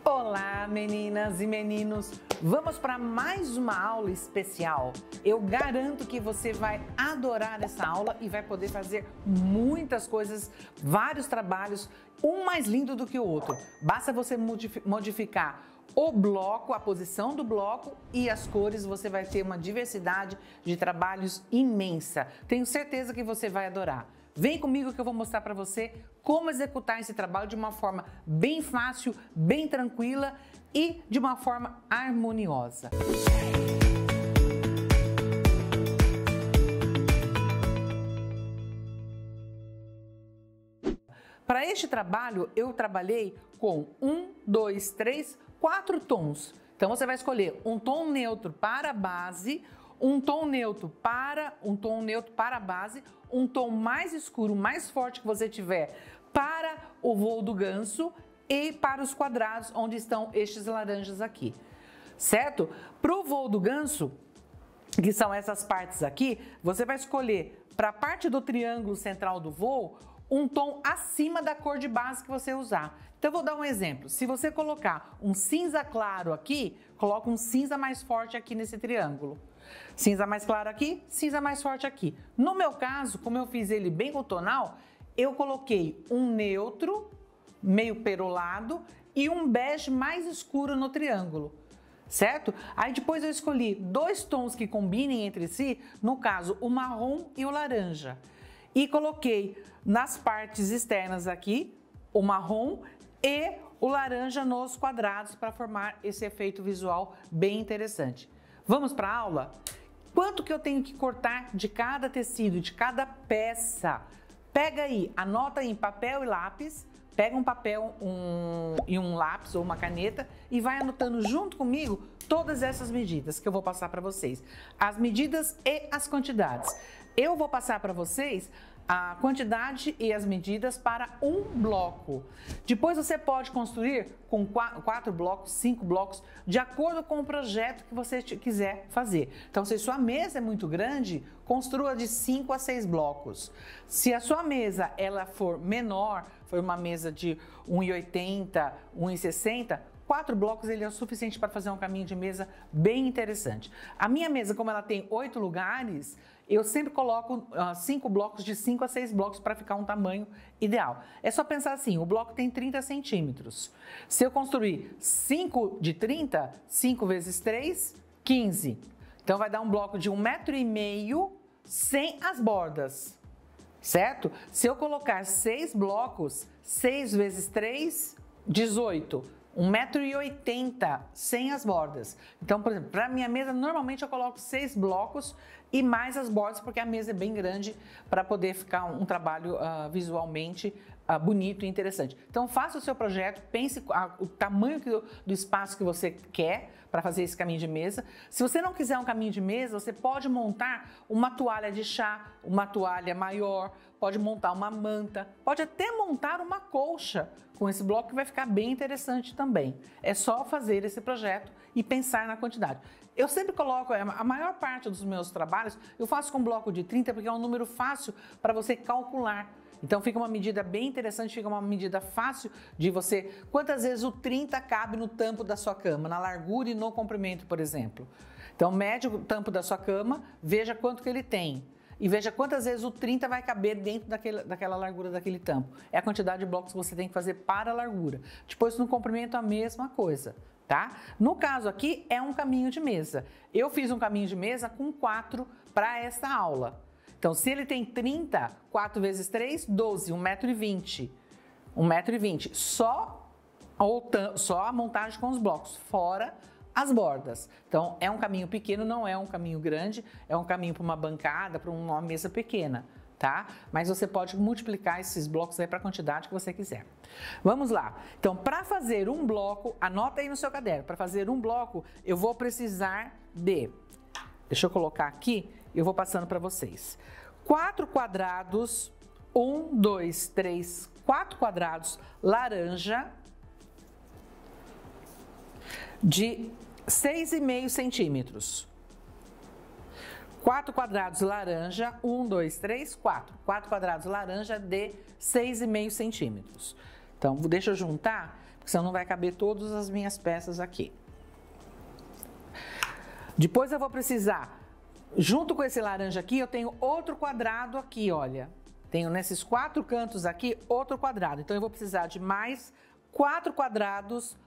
Olá, meninas e meninos! Vamos para mais uma aula especial. Eu garanto que você vai adorar essa aula e vai poder fazer muitas coisas, vários trabalhos, um mais lindo do que o outro. Basta você modificar o bloco, a posição do bloco e as cores, você vai ter uma diversidade de trabalhos imensa. Tenho certeza que você vai adorar. Vem comigo que eu vou mostrar para você como executar esse trabalho de uma forma bem fácil, bem tranquila e de uma forma harmoniosa. Para este trabalho, eu trabalhei com 4 tons. Então, você vai escolher um tom neutro para a base, um tom neutro para a base, um tom mais escuro, mais forte que você tiver para o voo do ganso e para os quadrados onde estão estes laranjas aqui, certo? Para o voo do ganso, que são essas partes aqui, você vai escolher para a parte do triângulo central do voo um tom acima da cor de base que você usar. Então, eu vou dar um exemplo. Se você colocar um cinza claro aqui, coloca um cinza mais forte aqui nesse triângulo. Cinza mais claro aqui, cinza mais forte aqui. No meu caso, como eu fiz ele bem cotonal, eu coloquei um neutro, meio perolado, e um bege mais escuro no triângulo, certo? Aí depois eu escolhi 2 tons que combinem entre si, no caso, o marrom e o laranja. E coloquei nas partes externas aqui o marrom e o laranja nos quadrados para formar esse efeito visual bem interessante. Vamos para a aula? Quanto que eu tenho que cortar de cada tecido, de cada peça? Pega aí, anota aí em papel e lápis, pega um papel e um lápis ou uma caneta e vai anotando junto comigo todas essas medidas que eu vou passar para vocês. As medidas e as quantidades. Eu vou passar para vocês a quantidade e as medidas para um bloco. Depois você pode construir com 4 blocos, 5 blocos, de acordo com o projeto que você quiser fazer. Então, se sua mesa é muito grande, construa de 5 a 6 blocos. Se a sua mesa ela for menor, for uma mesa de 1,80, 1,60, 4 blocos ele é o suficiente para fazer um caminho de mesa bem interessante. A minha mesa, como ela tem 8 lugares, eu sempre coloco 5 blocos, de 5 a 6 blocos para ficar um tamanho ideal. É só pensar assim, o bloco tem 30 centímetros. Se eu construir 5 de 30, 5 vezes 3, 15. Então vai dar um bloco de 1,5 m sem as bordas, certo? Se eu colocar 6 blocos, 6 vezes 3, 18. 1,80 m sem as bordas. Então, por exemplo, para minha mesa, normalmente eu coloco 6 blocos e mais as bordas, porque a mesa é bem grande para poder ficar um trabalho visualmente bonito e interessante. Então, faça o seu projeto, pense o tamanho do espaço que você quer para fazer esse caminho de mesa. Se você não quiser um caminho de mesa, você pode montar uma toalha de chá, uma toalha maior, pode montar uma manta, pode até montar uma colcha com esse bloco que vai ficar bem interessante também. É só fazer esse projeto e pensar na quantidade. Eu sempre coloco, a maior parte dos meus trabalhos, eu faço com bloco de 30 porque é um número fácil para você calcular. Então fica uma medida bem interessante, fica uma medida fácil de você... Quantas vezes o 30 cabe no tampo da sua cama, na largura e no comprimento, por exemplo. Então mede o tampo da sua cama, veja quanto que ele tem. E veja quantas vezes o 30 vai caber dentro daquela largura daquele tampo. É a quantidade de blocos que você tem que fazer para a largura. Depois no comprimento a mesma coisa, tá? No caso aqui é um caminho de mesa. Eu fiz um caminho de mesa com 4 para esta aula. Então, se ele tem 30, 4 vezes 3, 12, 1,20 m. 1,20 m. Só a montagem com os blocos, fora as bordas. Então, é um caminho pequeno, não é um caminho grande, é um caminho para uma bancada, para uma mesa pequena, tá? Mas você pode multiplicar esses blocos aí para a quantidade que você quiser. Vamos lá. Então, para fazer um bloco, anota aí no seu caderno, para fazer um bloco, eu vou precisar de... Deixa eu colocar aqui, eu vou passando para vocês. 4 quadrados, 1, 2, 3, 4 quadrados laranja de 6,5 centímetros. 4 quadrados laranja, 1, 2, 3, 4. 4 quadrados laranja de 6,5 centímetros. Então, deixa eu juntar. senão não vai caber todas as minhas peças aqui. Depois eu vou precisar, junto com esse laranja aqui, eu tenho outro quadrado aqui, olha. Tenho nesses 4 cantos aqui outro quadrado. Então eu vou precisar de mais 4 quadrados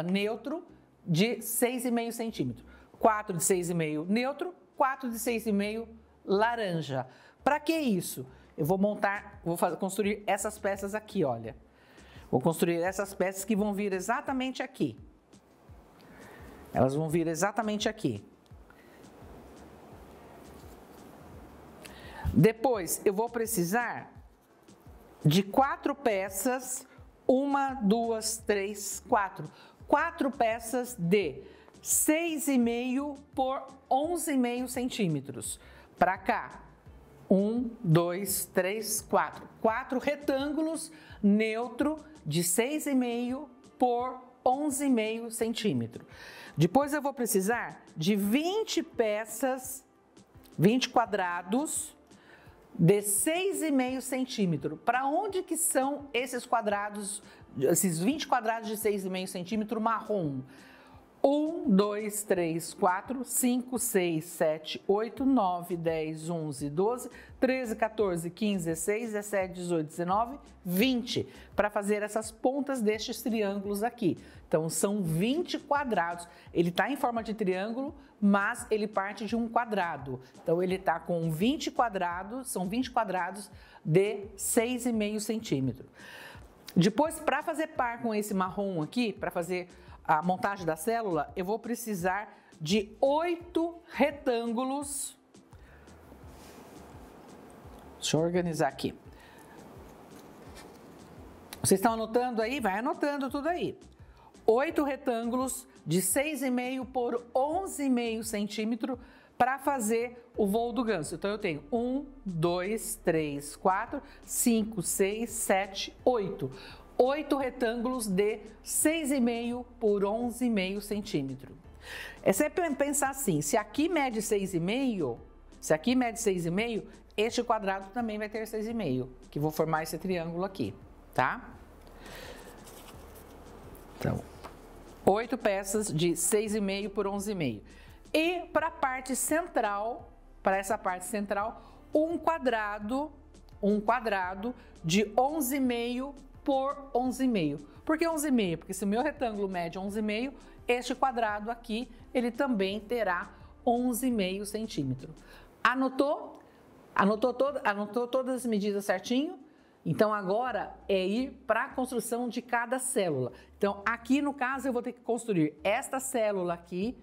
neutro de 6,5 centímetros. 4 de 6,5 neutro, 4 de 6,5 laranja. Para que isso? Eu vou construir essas peças aqui, olha. Vou construir essas peças que vão vir exatamente aqui. Elas vão vir exatamente aqui. Depois, eu vou precisar de 4 peças, 1, 2, 3, 4. 4 peças de 6,5 por 11,5 centímetros. Para cá, 1, 2, 3, 4. 4 retângulos neutro de 6,5 por 11,5 centímetros. Depois eu vou precisar de 20 peças, 20 quadrados de 6,5 centímetro. Para onde que são esses quadrados, esses 20 quadrados de 6,5 centímetro marrom? 1, 2, 3, 4, 5, 6, 7, 8, 9, 10, 11, 12, 13, 14, 15, 16, 17, 18, 19, 20. Para fazer essas pontas destes triângulos aqui. Então, são 20 quadrados. Ele está em forma de triângulo, mas ele parte de um quadrado. Então, ele está com 20 quadrados, são 20 quadrados de 6,5 centímetro. Depois, para fazer par com esse marrom aqui, para fazer a montagem da célula, eu vou precisar de 8 retângulos. Deixa eu organizar aqui. Vocês estão anotando aí? Vai anotando tudo aí. 8 retângulos de 6,5 por 11,5 centímetro para fazer o voo do ganso. Então, eu tenho 1, 2, 3, 4, 5, 6, 7, 8. 8 retângulos de 6,5 por 11,5 centímetro. É sempre pensar assim, se aqui mede 6,5, este quadrado também vai ter 6,5, que vou formar esse triângulo aqui, tá? Então, 8 peças de 6,5 por 11,5. E para a parte central, para essa parte central, um quadrado de 11,5 por 11,5. Por que 11,5? Porque se o meu retângulo mede 11,5, este quadrado aqui, ele também terá 11,5 centímetros. Anotou? Anotou todas as medidas certinho? Então, agora é ir para a construção de cada célula. Então, aqui no caso, eu vou ter que construir esta célula aqui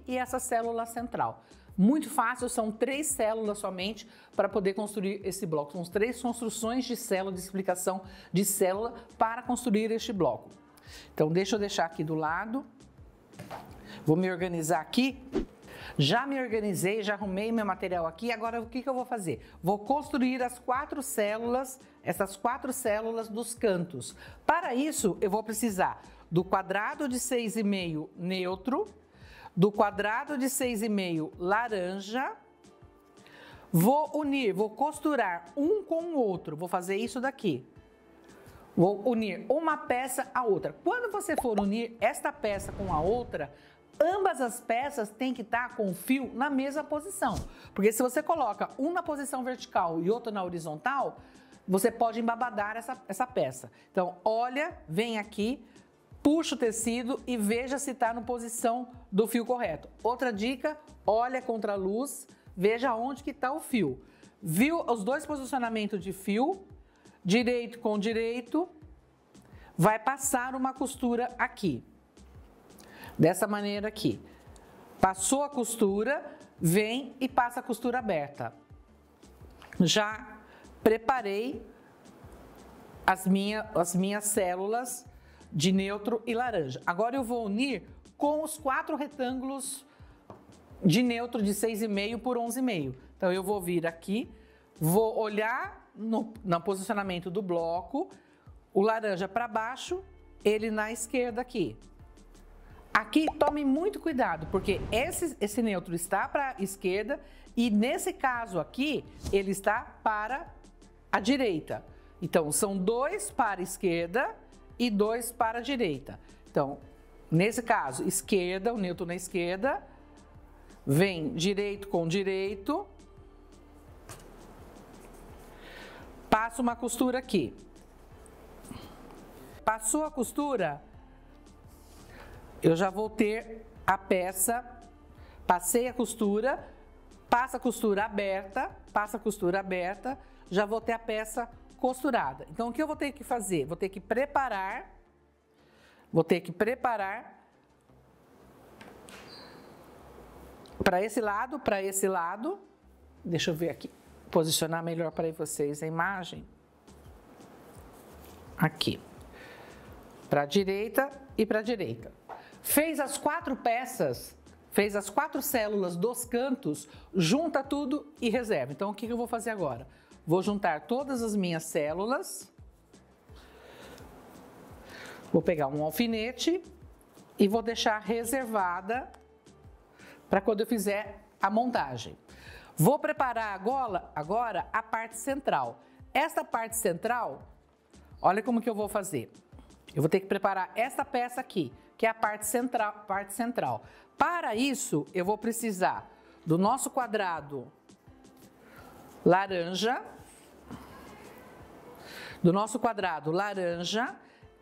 e essa célula central. Muito fácil, são 3 células somente para poder construir esse bloco. São 3 construções de célula, de explicação de célula para construir este bloco. Então, deixa eu deixar aqui do lado. Vou me organizar aqui. Já me organizei, já arrumei meu material aqui. Agora, o que eu vou fazer? Vou construir as 4 células, essas 4 células dos cantos. Para isso, eu vou precisar do quadrado de 6,5 neutro, do quadrado de 6,5 laranja. Vou unir, vou costurar um com o outro. Vou fazer isso daqui. Vou unir uma peça à outra. Quando você for unir esta peça com a outra, ambas as peças têm que estar com o fio na mesma posição. Porque se você coloca um na posição vertical e outro na horizontal, você pode embabadar essa peça. Então, olha, vem aqui, puxa o tecido e veja se está na posição do fio correto. Outra dica, olha contra a luz, veja onde que está o fio. Viu os 2 posicionamentos de fio, direito com direito, vai passar uma costura aqui. Dessa maneira aqui. Passou a costura, vem e passa a costura aberta. Já preparei as minhas células de neutro e laranja. Agora eu vou unir com os 4 retângulos de neutro de 6,5 por 11,5. Então eu vou vir aqui, vou olhar no posicionamento do bloco, o laranja para baixo, ele na esquerda aqui. Aqui tome muito cuidado, porque esse neutro está para a esquerda e nesse caso aqui ele está para a direita. Então são 2 para a esquerda e 2 para a direita. Então, nesse caso, esquerda, o neutro na esquerda, vem direito com direito, passo uma costura aqui. Passou a costura, eu já vou ter a peça, passei a costura, passa a costura aberta, já vou ter a peça costurada. Então, o que eu vou ter que fazer? Vou ter que preparar para esse lado, deixa eu ver aqui, posicionar melhor para vocês a imagem. Aqui, para a direita e para a direita. Fez as 4 peças, fez as 4 células dos cantos, junta tudo e reserva. Então, o que eu vou fazer agora? Vou juntar todas as minhas células, vou pegar um alfinete e vou deixar reservada para quando eu fizer a montagem. Vou preparar agora a parte central. Esta parte central, olha como que eu vou fazer. Eu vou ter que preparar esta peça aqui, que é a parte central. Para isso, eu vou precisar do nosso quadrado laranja,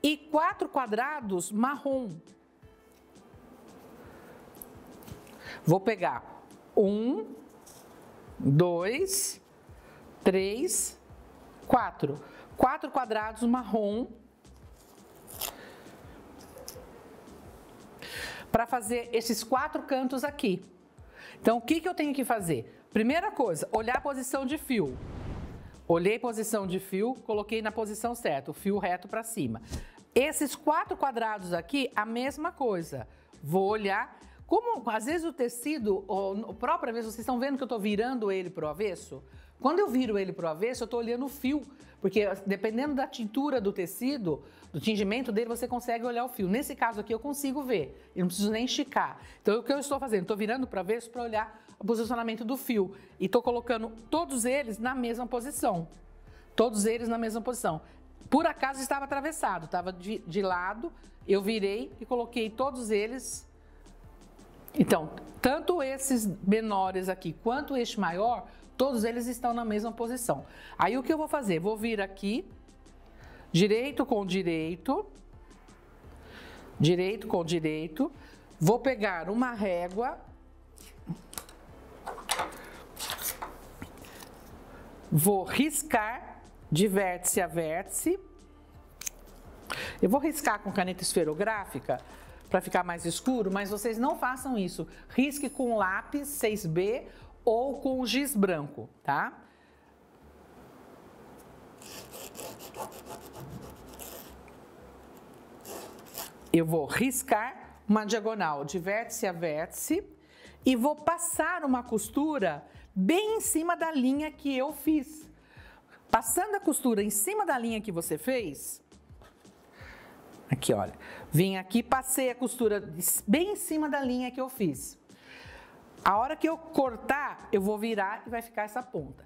e 4 quadrados marrom. Vou pegar 1, 2, 3, 4. 4 quadrados marrom para fazer esses 4 cantos aqui. Então, o que eu tenho que fazer? Primeira coisa, olhar a posição de fio. Olhei a posição de fio, coloquei na posição certa, o fio reto para cima. Esses 4 quadrados aqui, a mesma coisa. Vou olhar, como às vezes o tecido, ou própria vez, vocês estão vendo que eu estou virando ele para o avesso? Quando eu viro ele para o avesso, eu estou olhando o fio, porque dependendo da tintura do tecido, do tingimento dele, você consegue olhar o fio. Nesse caso aqui, eu consigo ver, eu não preciso nem esticar. Então, o que eu estou fazendo? Estou virando para o avesso para olhar o posicionamento do fio e estou colocando todos eles na mesma posição. Todos eles na mesma posição. Por acaso estava atravessado, estava de lado, eu virei e coloquei todos eles. Então, tanto esses menores aqui quanto este maior, todos eles estão na mesma posição. Aí o que eu vou fazer? Vou vir aqui, direito com direito, vou pegar uma régua, vou riscar de vértice a vértice. Eu vou riscar com caneta esferográfica para ficar mais escuro, mas vocês não façam isso. Risque com lápis 6B ou com giz branco, tá? Eu vou riscar uma diagonal de vértice a vértice e vou passar uma costura bem em cima da linha que eu fiz. Passando a costura em cima da linha que você fez, aqui, olha, vim aqui, passei a costura bem em cima da linha que eu fiz. A hora que eu cortar, eu vou virar e vai ficar essa ponta.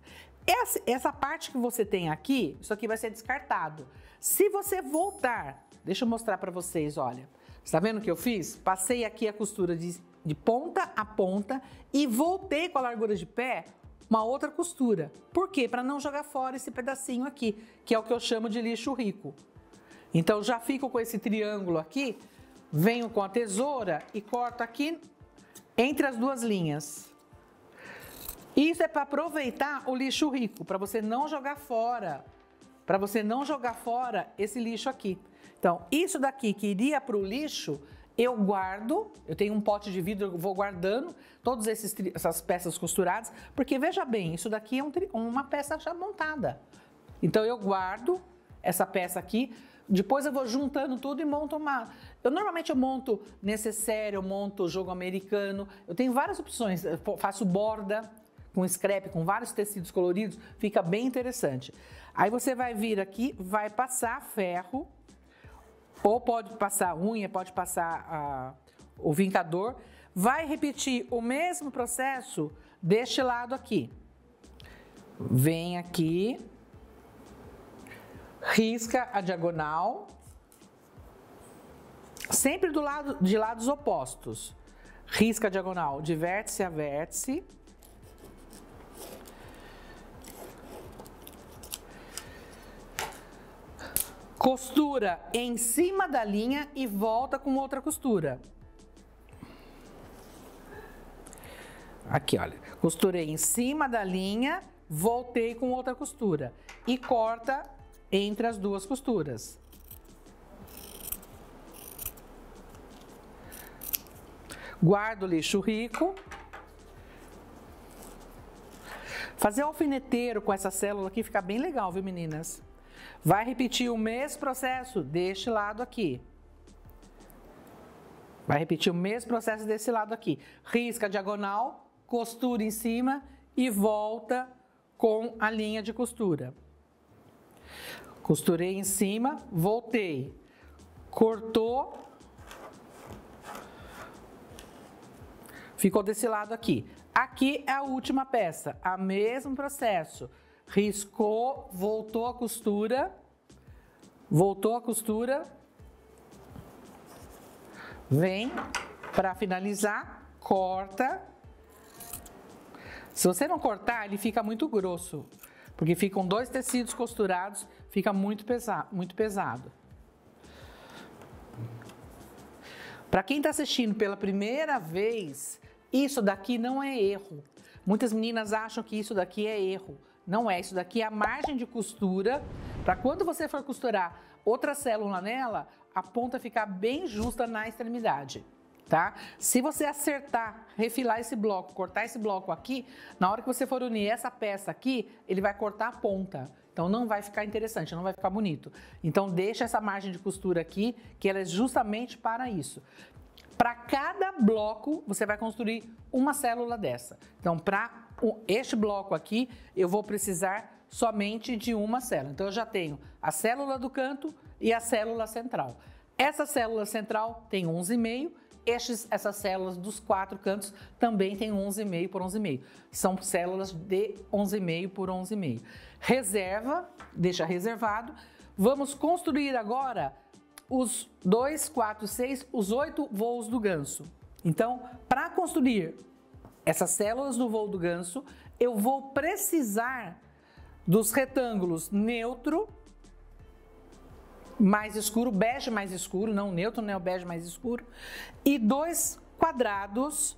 Essa parte que você tem aqui, isso aqui vai ser descartado. Se você voltar, deixa eu mostrar para vocês, olha. Você tá vendo o que eu fiz? Passei aqui a costura de ponta a ponta e voltei com a largura de pé uma outra costura. Por quê? Para não jogar fora esse pedacinho aqui, que é o que eu chamo de lixo rico. Então, já fico com esse triângulo aqui, venho com a tesoura e corto aqui entre as duas linhas. Isso é para aproveitar o lixo rico, para você não jogar fora. Para você não jogar fora esse lixo aqui. Então, isso daqui que iria para o lixo, eu guardo, eu tenho um pote de vidro, eu vou guardando todas essas peças costuradas, porque veja bem, isso daqui é uma peça já montada. Então, eu guardo essa peça aqui, depois eu vou juntando tudo e monto uma... Normalmente eu monto necessaire, eu monto jogo americano, eu tenho várias opções, eu faço borda com scrap, com vários tecidos coloridos, fica bem interessante. Aí você vai vir aqui, vai passar ferro, ou pode passar unha, pode passar o vincador, vai repetir o mesmo processo deste lado aqui. Vem aqui, risca a diagonal, sempre de lados opostos. Risca a diagonal de vértice a vértice. Costura em cima da linha e volta com outra costura. Aqui, olha. Costurei em cima da linha, voltei com outra costura. E corta entre as duas costuras. Guardo o lixo rico. Fazer alfineteiro com essa célula aqui fica bem legal, viu, meninas? Vai repetir o mesmo processo deste lado aqui. Vai repetir o mesmo processo desse lado aqui. Risca a diagonal, costura em cima e volta com a linha de costura. Costurei em cima, voltei. Cortou. Ficou desse lado aqui. Aqui é a última peça, o mesmo processo. Riscou, voltou a costura, vem para finalizar, corta. Se você não cortar, ele fica muito grosso, porque ficam dois tecidos costurados, fica muito pesado. Para quem está assistindo pela primeira vez, isso daqui não é erro. Muitas meninas acham que isso daqui é erro. Não é, isso daqui é a margem de costura, para quando você for costurar outra célula nela, a ponta ficar bem justa na extremidade, tá? Se você acertar, refilar esse bloco, cortar esse bloco aqui, na hora que você for unir essa peça aqui, ele vai cortar a ponta. Então não vai ficar interessante, não vai ficar bonito. Então deixa essa margem de costura aqui, que ela é justamente para isso. Para cada bloco, você vai construir uma célula dessa. Então, para este bloco aqui, eu vou precisar somente de uma célula. Então, eu já tenho a célula do canto e a célula central. Essa célula central tem 11,5. Essas células dos 4 cantos também tem 11,5 por 11,5. São células de 11,5 por 11,5. Reserva, deixa reservado. Vamos construir agora os 2, 4, 6, os 8 voos do ganso. Então, para construir essas células do voo do ganso, eu vou precisar dos retângulos neutro, mais escuro, bege mais escuro, não neutro, né, o bege mais escuro, e 2 quadrados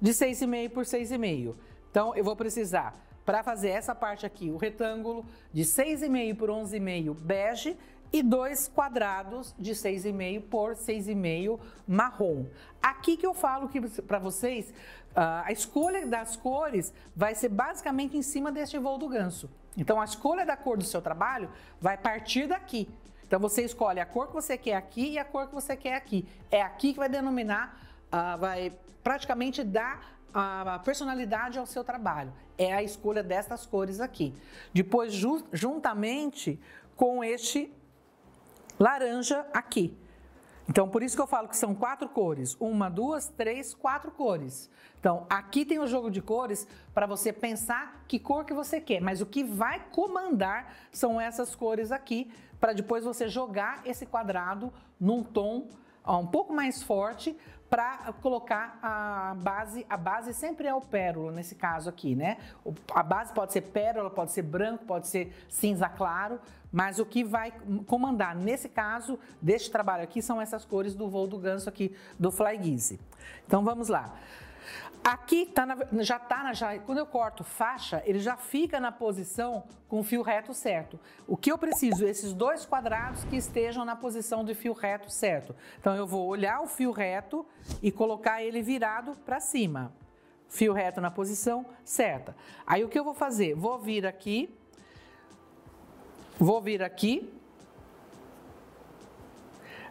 de 6,5 por 6,5. Então, eu vou precisar, para fazer essa parte aqui, o retângulo de 6,5 por 11,5 bege, e 2 quadrados de 6,5 por 6,5 marrom. Aqui que eu falo que para vocês, a escolha das cores vai ser basicamente em cima deste voo do ganso. Então, a escolha da cor do seu trabalho vai partir daqui. Então, você escolhe a cor que você quer aqui e a cor que você quer aqui. É aqui que vai denominar, vai praticamente dar a personalidade ao seu trabalho. É a escolha destas cores aqui. Depois, juntamente com este laranja aqui. Então, por isso que eu falo que são 4 cores. 1, 2, 3, 4 cores. Então, aqui tem o jogo de cores para você pensar que cor que você quer. Mas o que vai comandar são essas cores aqui, para depois você jogar esse quadrado num tom um pouco mais forte, para colocar a base. A base sempre é o pérola, nesse caso aqui, né? A base pode ser pérola, pode ser branco, pode ser cinza claro, mas o que vai comandar nesse caso, deste trabalho aqui, são essas cores do voo do ganso aqui, do Fly Guise. Então, vamos lá. Aqui quando eu corto faixa, ele já fica na posição com o fio reto certo. O que eu preciso? Esses 2 quadrados que estejam na posição do fio reto certo. Então, eu vou olhar o fio reto e colocar ele virado para cima. Fio reto na posição certa. Aí, o que eu vou fazer? Vou vir aqui,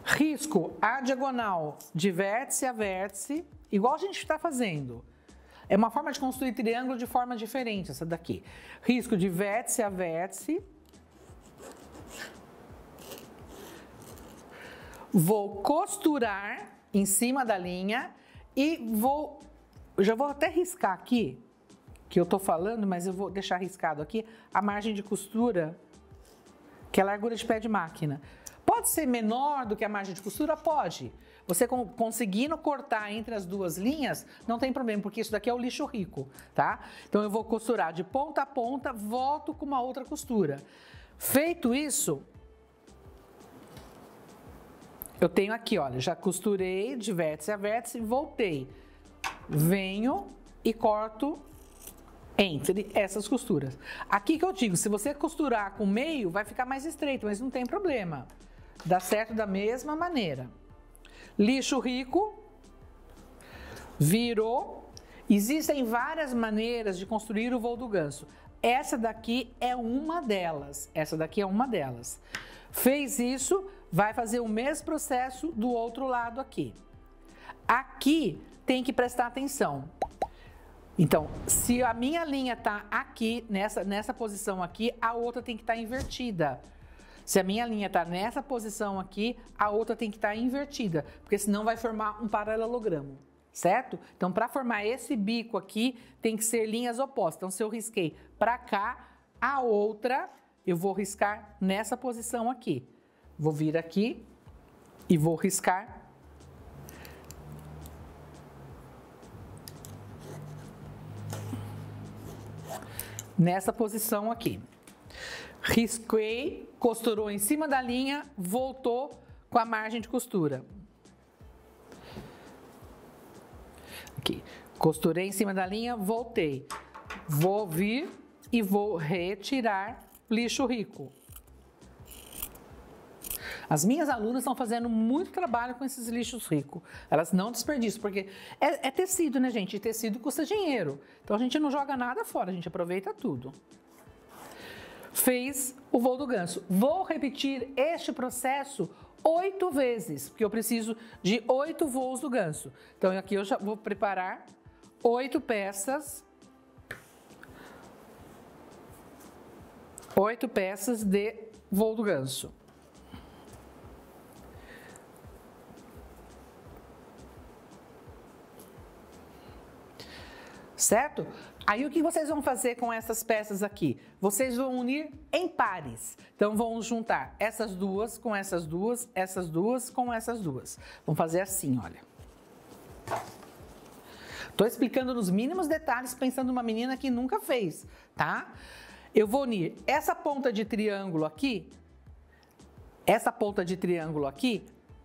risco a diagonal de vértice a vértice, igual a gente está fazendo. É uma forma de construir triângulo de forma diferente, essa daqui. Risco de vértice a vértice. Vou costurar em cima da linha e já vou até riscar aqui, que eu tô falando, mas eu vou deixar riscado aqui, a margem de costura, que é a largura de pé de máquina. Pode ser menor do que a margem de costura? Pode. você conseguindo cortar entre as duas linhas, não tem problema, porque isso daqui é o lixo rico, tá? Então eu vou costurar de ponta a ponta, volto com uma outra costura. Feito isso, eu tenho aqui, olha, já costurei de vértice a vértice, voltei. Venho e corto entre essas costuras. Aqui que eu digo, se você costurar com meio, vai ficar mais estreito, mas não tem problema. Dá certo da mesma maneira. Lixo rico, virou. Existem várias maneiras de construir o voo do ganso. Essa daqui é uma delas. Essa daqui é uma delas. Fez isso, vai fazer o mesmo processo do outro lado aqui. Aqui tem que prestar atenção. Então, se a minha linha tá aqui, nessa posição aqui, a outra tem que estar invertida. Se a minha linha tá nessa posição aqui, a outra tem que estar invertida, porque senão vai formar um paralelogramo, certo? Então, para formar esse bico aqui, tem que ser linhas opostas. Então, se eu risquei para cá, a outra eu vou riscar nessa posição aqui. Vou vir aqui e vou riscar nessa posição aqui. Risquei, costurou em cima da linha, voltou com a margem de costura. Aqui, costurei em cima da linha, voltei. Vou vir e vou retirar lixo rico. As minhas alunas estão fazendo muito trabalho com esses lixos ricos. Elas não desperdiçam, porque é tecido, né, gente? E tecido custa dinheiro. Então a gente não joga nada fora, a gente aproveita tudo. Fez o voo do ganso. Vou repetir este processo 8 vezes, porque eu preciso de 8 voos do ganso. Então aqui eu já vou preparar 8 peças. 8 peças de voo do ganso. Certo? Aí o que vocês vão fazer com essas peças aqui? Vocês vão unir em pares. Então vão juntar essas duas com essas duas, essas duas com essas duas. Vamos fazer assim, olha. Tô explicando nos mínimos detalhes, pensando numa menina que nunca fez, tá? Eu vou unir essa ponta de triângulo aqui,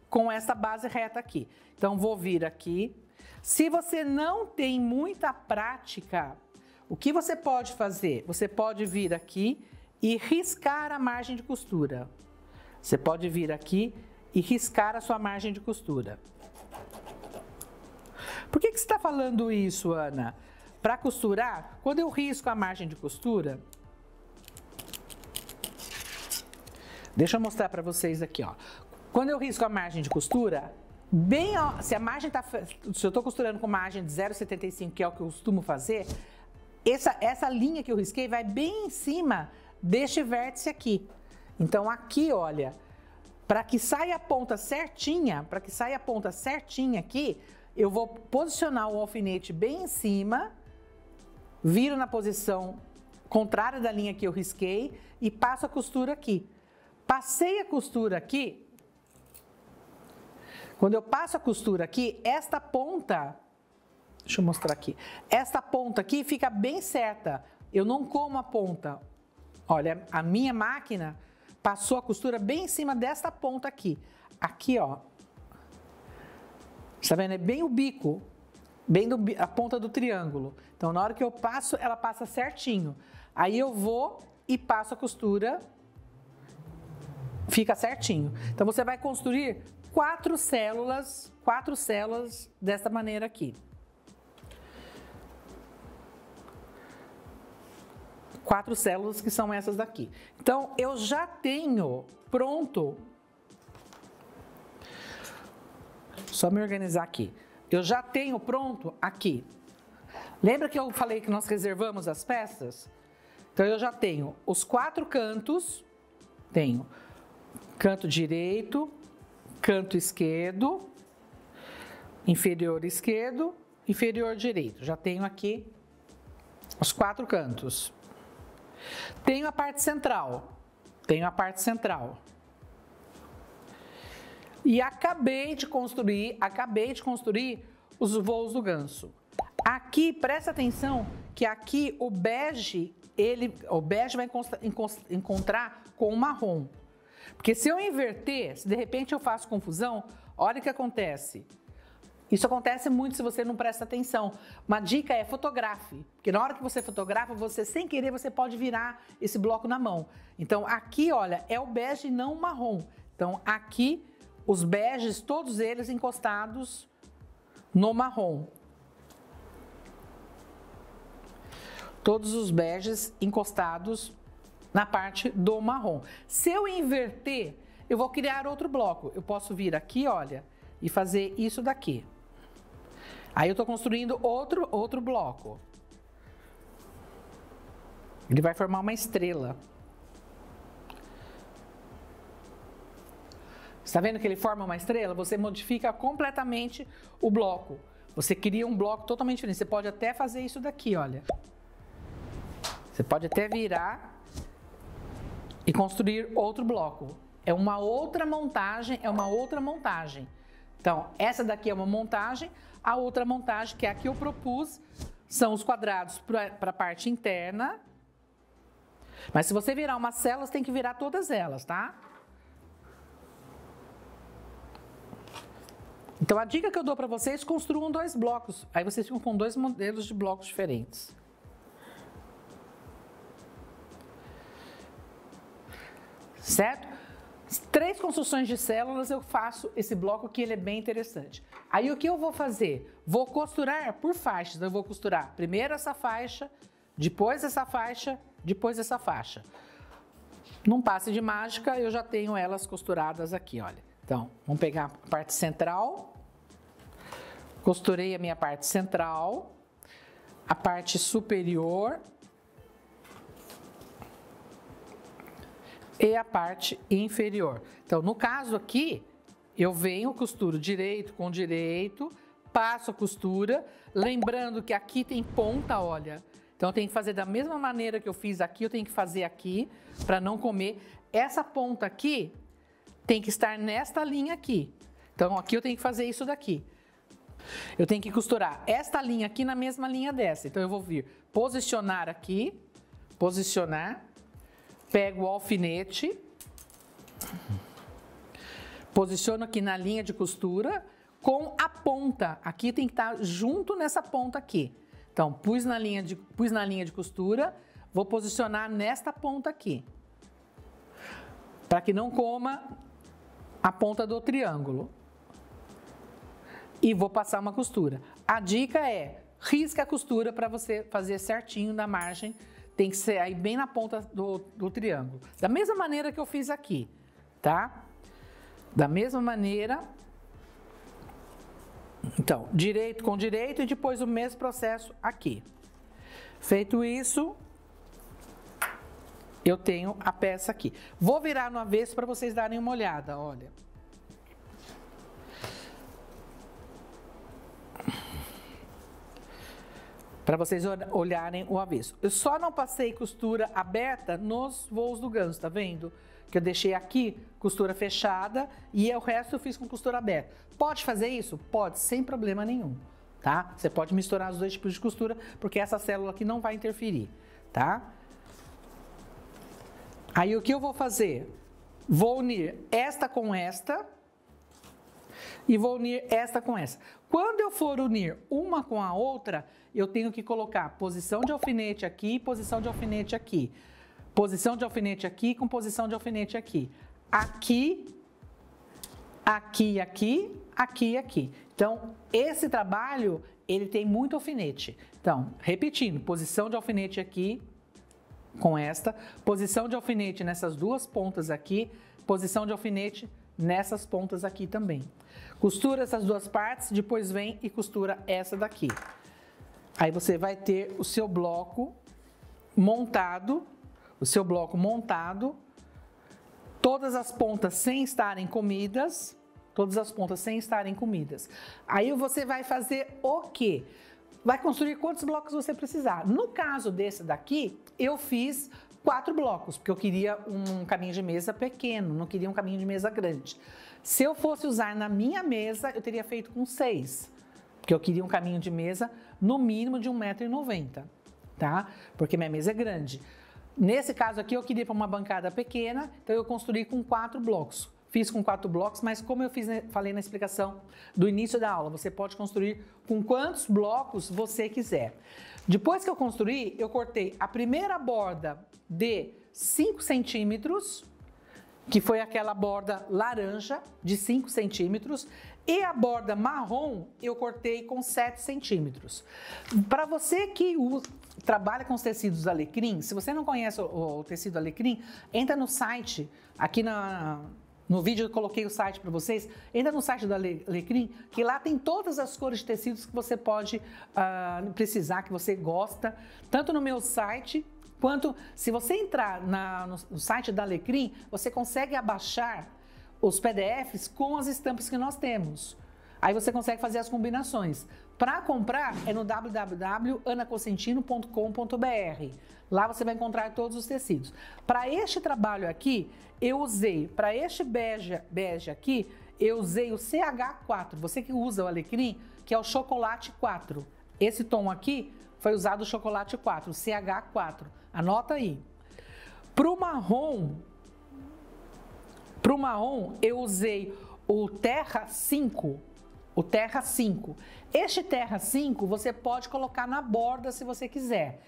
com essa base reta aqui. Então vou vir aqui. Se você não tem muita prática, o que você pode fazer? Você pode vir aqui e riscar a margem de costura. Você pode vir aqui e riscar a sua margem de costura. Por que você está falando isso, Ana? Para costurar, quando eu risco a margem de costura, deixa eu mostrar para vocês aqui, ó. Quando eu risco a margem de costura, bem, ó, se eu estou costurando com margem de 0,75, que é o que eu costumo fazer, essa linha que eu risquei vai bem em cima deste vértice aqui. Então aqui, olha, para que saia a ponta certinha, aqui, eu vou posicionar o alfinete bem em cima, viro na posição contrária da linha que eu risquei e passo a costura aqui. Passei a costura aqui. Quando eu passo a costura aqui, esta ponta, deixa eu mostrar aqui, esta ponta aqui fica bem certa, eu não como a ponta. Olha, a minha máquina passou a costura bem em cima desta ponta aqui. Aqui, ó, tá vendo? É bem o bico, a ponta do triângulo. Então, na hora que eu passo, ela passa certinho. Aí eu vou e passo a costura, fica certinho. Então, você vai construir 4 células dessa maneira aqui. 4 células que são essas daqui. Então, eu já tenho pronto. Só me organizar aqui. Eu já tenho pronto aqui. Lembra que eu falei que nós reservamos as peças? Então, eu já tenho os 4 cantos. Tenho canto direito, canto esquerdo, inferior direito. Já tenho aqui os 4 cantos. Tenho a parte central. E acabei de construir os voos do ganso. Aqui, presta atenção que aqui o bege vai encontrar com o marrom. Porque se eu inverter, se de repente eu faço confusão, olha o que acontece. Isso acontece muito se você não presta atenção. Uma dica é fotografe, porque na hora que você fotografa, você sem querer, você pode virar esse bloco na mão. Então aqui, olha, é o bege e não o marrom. Então aqui, os beges, todos eles encostados no marrom. Todos os beges encostados na parte do marrom. Se eu inverter, eu vou criar outro bloco. Eu posso vir aqui, olha, e fazer isso daqui. Aí eu tô construindo outro bloco. Ele vai formar uma estrela. Está vendo que ele forma uma estrela? Você modifica completamente o bloco. Você cria um bloco totalmente diferente. Você pode até fazer isso daqui, olha. Você pode até virar e construir outro bloco. É uma outra montagem, Então, essa daqui é uma montagem, a outra montagem, que é a que eu propus, são os quadrados para a parte interna. Mas se você virar uma célula, você tem que virar todas elas, tá? Então, a dica que eu dou para vocês, construam 2 blocos. Aí vocês ficam com 2 modelos de blocos diferentes. Certo? 3 construções de células eu faço esse bloco que ele é bem interessante. Aí o que eu vou fazer? Vou costurar por faixas. Eu vou costurar primeiro essa faixa, depois essa faixa, depois essa faixa. Num passe de mágica eu já tenho elas costuradas aqui, olha. Então, vamos pegar a parte central. Costurei a minha parte central, a parte superior e a parte inferior. Então, no caso aqui, eu venho, costuro direito com direito, passo a costura, lembrando que aqui tem ponta, olha. Então, eu tenho que fazer da mesma maneira que eu fiz aqui, eu tenho que fazer aqui, para não comer. Essa ponta aqui tem que estar nesta linha aqui. Então, aqui eu tenho que fazer isso daqui. Eu tenho que costurar esta linha aqui na mesma linha dessa. Então, eu vou vir posicionar aqui, posicionar. Pego o alfinete, posiciono aqui na linha de costura com a ponta. Aqui tem que estar junto nessa ponta aqui. Então, pus na linha de costura, vou posicionar nesta ponta aqui. Para que não coma a ponta do triângulo. E vou passar uma costura. A dica é, risca a costura para você fazer certinho na margem. Tem que ser aí bem na ponta do triângulo. Da mesma maneira que eu fiz aqui, tá? Da mesma maneira. Então, direito com direito e depois o mesmo processo aqui. Feito isso, eu tenho a peça aqui. Vou virar no avesso para vocês darem uma olhada, olha. Para vocês olharem o avesso. Eu só não passei costura aberta nos voos do ganso, tá vendo? Que eu deixei aqui costura fechada e o resto eu fiz com costura aberta. Pode fazer isso? Pode, sem problema nenhum, tá? Você pode misturar os 2 tipos de costura, porque essa célula aqui não vai interferir, tá? Aí o que eu vou fazer? Vou unir esta com esta e vou unir esta com essa. Quando eu for unir uma com a outra, eu tenho que colocar posição de alfinete aqui, posição de alfinete aqui. Posição de alfinete aqui com posição de alfinete aqui. Aqui, aqui, aqui, aqui e aqui. Então, esse trabalho, ele tem muito alfinete. Então, repetindo, posição de alfinete aqui com esta, posição de alfinete nessas 2 pontas aqui, posição de alfinete nessas pontas aqui também. Costura essas 2 partes, depois vem e costura essa daqui. Aí você vai ter o seu bloco montado, todas as pontas sem estarem comidas, Aí você vai fazer o quê? Vai construir quantos blocos você precisar. No caso desse daqui, eu fiz 4 blocos, porque eu queria um caminho de mesa pequeno, não queria um caminho de mesa grande. Se eu fosse usar na minha mesa, eu teria feito com 6, porque eu queria um caminho de mesa no mínimo de 1,90 m, tá? Porque minha mesa é grande. Nesse caso aqui, eu queria para uma bancada pequena, então eu construí com 4 blocos. Fiz com 4 blocos, mas como eu falei na explicação do início da aula, você pode construir com quantos blocos você quiser. Depois que eu construí, eu cortei a primeira borda de 5 centímetros, que foi aquela borda laranja de 5 centímetros, e a borda marrom eu cortei com 7 centímetros. Para você que trabalha com os tecidos alecrim, se você não conhece o tecido alecrim, entra no site, aqui no vídeo eu coloquei o site para vocês, entra no site do Alecrim, que lá tem todas as cores de tecidos que você pode precisar, que você gosta, tanto no meu site, quanto se você entrar no site da Alecrim, você consegue abaixar os PDFs com as estampas que nós temos. Aí você consegue fazer as combinações. Para comprar é no www.anacosentino.com.br. Lá você vai encontrar todos os tecidos. Para este trabalho aqui, eu usei, para este bege aqui, eu usei o CH4. Você que usa o alecrim, que é o chocolate 4. Esse tom aqui foi usado o chocolate 4, o CH4. Anota aí. Para o marrom, eu usei o Terra 5. O Terra 5. Este Terra 5 você pode colocar na borda se você quiser.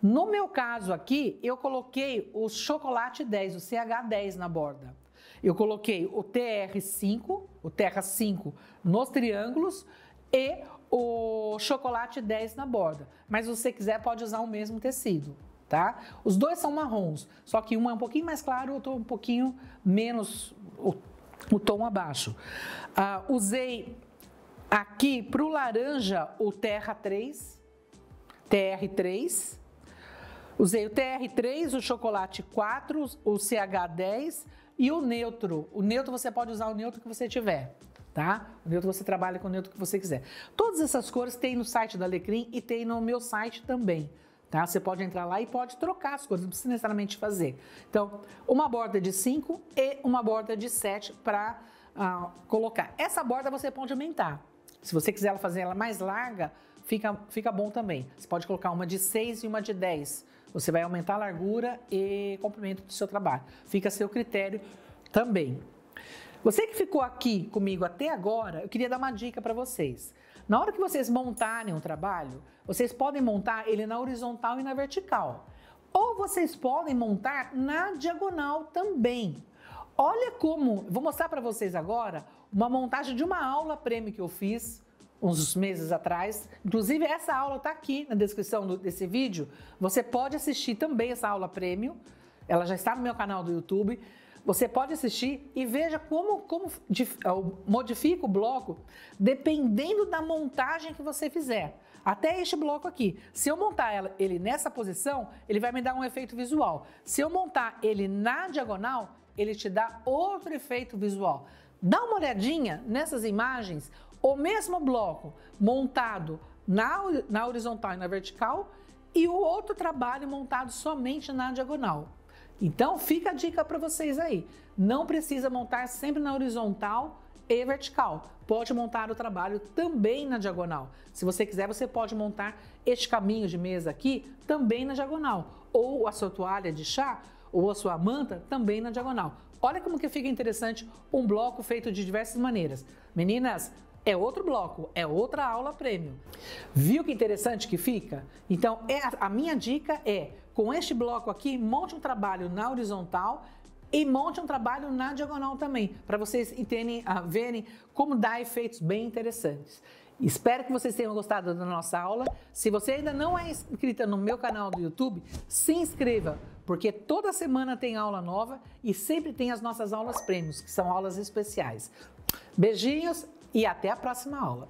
No meu caso aqui, eu coloquei o chocolate 10, o CH10 na borda. Eu coloquei o TR5, o Terra 5 nos triângulos e o chocolate 10 na borda. Mas se você quiser, pode usar o mesmo tecido, tá? Os dois são marrons, só que um é um pouquinho mais claro, o outro um pouquinho menos, o tom abaixo. Usei aqui para o laranja o TR3. Usei o TR3, o chocolate 4, o CH10 e o neutro. O neutro você pode usar o neutro que você tiver, tá? O neutro você trabalha com o neutro que você quiser. Todas essas cores tem no site da Alecrim e tem no meu site também, tá? Você pode entrar lá e pode trocar as cores, não precisa necessariamente fazer. Então, uma borda de 5 e uma borda de 7 para colocar. Essa borda você pode aumentar. Se você quiser fazer ela mais larga, fica bom também. Você pode colocar uma de 6 e uma de 10. Você vai aumentar a largura e comprimento do seu trabalho. Fica a seu critério também. Você que ficou aqui comigo até agora, eu queria dar uma dica para vocês. Na hora que vocês montarem um trabalho, vocês podem montar ele na horizontal e na vertical. Ou vocês podem montar na diagonal também. Olha como, vou mostrar para vocês agora uma montagem de uma aula prêmio que eu fiz uns meses atrás. Inclusive essa aula está aqui na descrição desse vídeo. Você pode assistir também essa aula prêmio. Ela já está no meu canal do YouTube. Você pode assistir e veja como modifica o bloco dependendo da montagem que você fizer. Até este bloco aqui. Se eu montar ele nessa posição, ele vai me dar um efeito visual. Se eu montar ele na diagonal, ele te dá outro efeito visual. Dá uma olhadinha nessas imagens, o mesmo bloco montado na horizontal e na vertical e o outro trabalho montado somente na diagonal. Então, fica a dica para vocês aí. Não precisa montar sempre na horizontal e vertical. Pode montar o trabalho também na diagonal. Se você quiser, você pode montar este caminho de mesa aqui também na diagonal. Ou a sua toalha de chá, ou a sua manta também na diagonal. Olha como que fica interessante um bloco feito de diversas maneiras. Meninas, é outro bloco, é outra aula prêmio. Viu que interessante que fica? Então, a minha dica é, com este bloco aqui, monte um trabalho na horizontal e monte um trabalho na diagonal também, para vocês verem como dá efeitos bem interessantes. Espero que vocês tenham gostado da nossa aula. Se você ainda não é inscrita no meu canal do YouTube, se inscreva, porque toda semana tem aula nova e sempre tem as nossas aulas prêmios, que são aulas especiais. Beijinhos e até a próxima aula.